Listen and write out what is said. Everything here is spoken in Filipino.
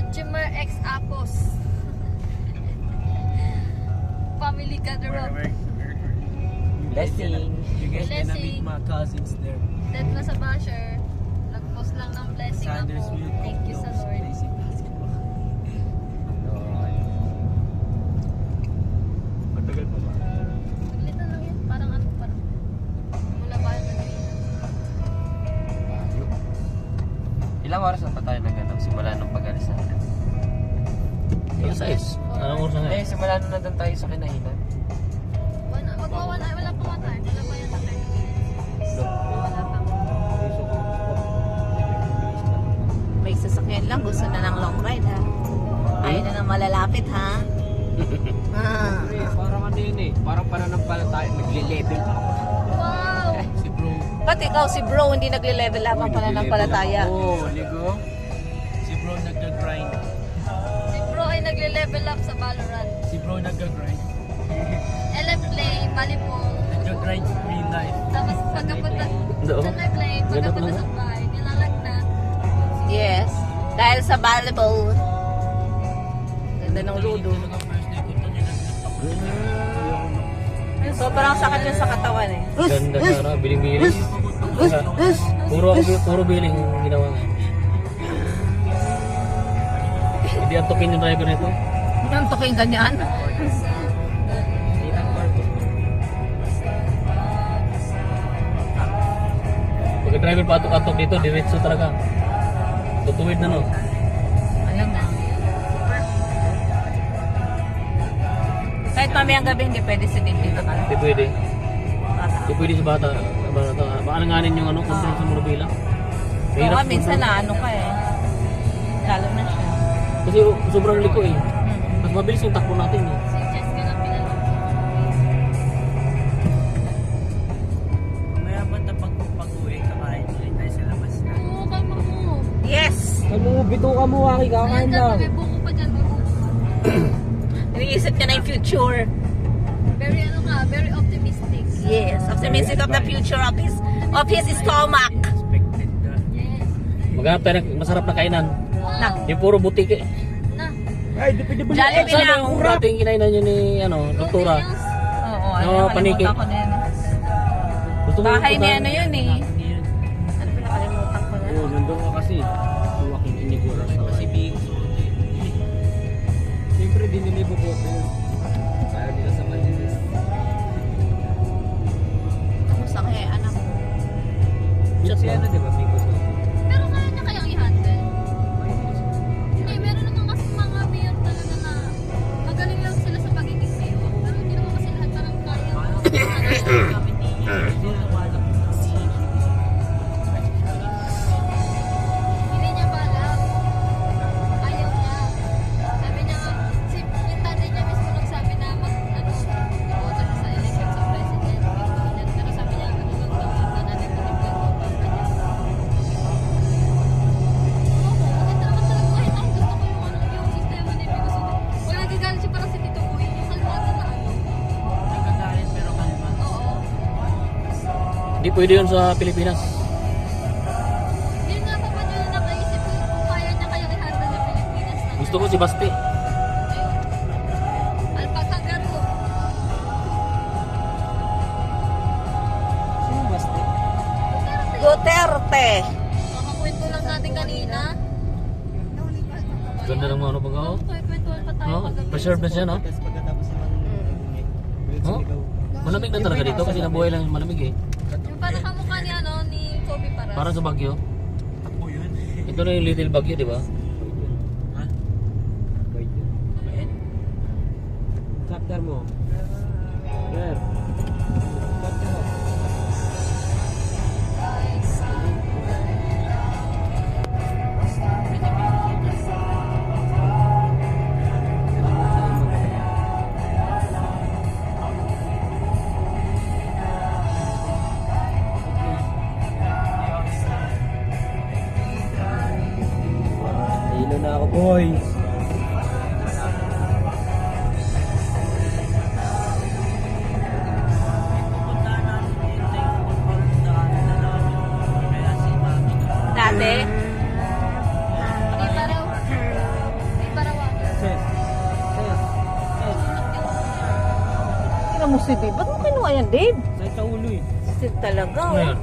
Ojimer X Apos. Family gather up. Blessing. You guys gonna Blessing. meet my cousins there. Dead na sa basher. Nag-post lang ng blessing Sanders ako. will Thank you sa Lord. Blessing basketball. Matagal pa ba? Saglit na lang yan. Parang ano, parang mula ba na Ilang oras na pa tayo naghanap simula nung pag-alis natin? Yung size. Anong oras na nga? Eh, simula na doon tayo sa kinainan. Wala pa nga tayo. Wala pa yan na 30 minutes. Wala pa. May sasakyan lang, gusto na ng long ride ha. Ayaw na ng malalapit ha. Pre, parang ano yun eh. Parang pananampalataya. Nagle-level up. Wow! Si bro. Ba't ikaw si bro hindi nagle-level up ang pananampalataya? Oo, ligo. Si bro nagka-grind. Si bro ay nagle-level up sa Valorant. Si bro nagka-grind. LF play, volleyball. Nagka-grind real life. Tapos pagkapunta Oo. sa play, pagkapunta sa bahay, nilalagnat. Yes. Dahil sa volleyball. Ganda ng ludo. Talaga first day ko ito nilagnat. Sobrang sakit yun sa katawan eh. Ganda sana, biling-biling. Puro biling yung ginawa. Hindi antokin yung driver nito. Ang tuking ganyan. Pag driver patok-atok dito, diretso talaga. Tutuwid na no. Alam na. Kahit mamayang gabi hindi pwede si dito ka. Hindi pwede. Hindi pwede sa bata. Maalanganin yung ano, control sa murabila. Oo, minsan na ano ka eh. Lalo na siya. Kasi sobrang liko eh. Mas mabilis yung takbo natin eh. Si Jessica na pinalong. Mamaya ba't na pag-uwi, kakain ulit tayo sa labas na? Oo, kama mo. Yes! Ano, bito ka mo, Aki, Ayan dyan, may buko pa dyan. May buko. Iniisip ka na yung future. Very ano ka, very optimistic. Yes, optimistic of the future of his stomach. Expected ka. Yes. Maghanap tayo ng masarap na kainan. Na, Yung puro butike eh. Na. Ay, di pwede ba? Jollibee Saan na. yung dating kinainan nyo ni, ano, doktora? Oo, Oo, paniki. nakalimutan ko na yun. Gusto mo Bahay ni puntahan? ano yun eh. Ano pa nakalimutan ko na? Oo, nandun ka kasi. Joaquin Inigura sa kasi being siyempre, di nila ibuboto yun. Kaya nila sa Maldives. Kamusta kaya anak mo? Si ano, di ba? Bingo Soto. Pero kaya niya kayang i-handle? Hindi, meron naman kasi mga mayor talaga na magaling lang sila sa pagiging mayor. Pero hindi naman kasi lahat parang kaya. Hindi niya balak. Ayaw niya. Sabi niya, yung tatay niya mismo nagsabi na mag-vote sa election sa president. Pero sabi niya, ano lang daw, na natin tinignan ko. Maganda naman talaga kahit ako gusto ko yung sistema ni Bigo Soto. Wala nagagalit siya parang si Tito Boy. Yung kalmado na ano. Nagagalit pero kalma. Oo. Hindi pwede yun sa Pilipinas. Yun nga pa pa yun nakaisip ko kung kaya niya kayang i-handle ng Pilipinas na. Gusto ko si Basti. Alpacagaro. Sino Basti? Duterte! Makakwento lang natin kanina. Ganda ng mga ano pag ako. Kwentuhan pa tayo Oh, kagabi. preserve na siya no? Tapos pagkatapos naman Oh? Malamig na talaga dito kasi nabuhay lang yung malamig eh. Yung parang kamukha ni ano, ni Kobe Paras. Parang sa Baguio. Takbo yun. Ito na yung Little Baguio, di ba? Ha? Mabait. Chapter mo. There. Chapter mo. Hilo na ako, boys. Dati? Hindi pa raw. mo si Dave. Ba't mo kinuha yan, Dave? Sa ulo eh. Talaga, Ano oh. yan?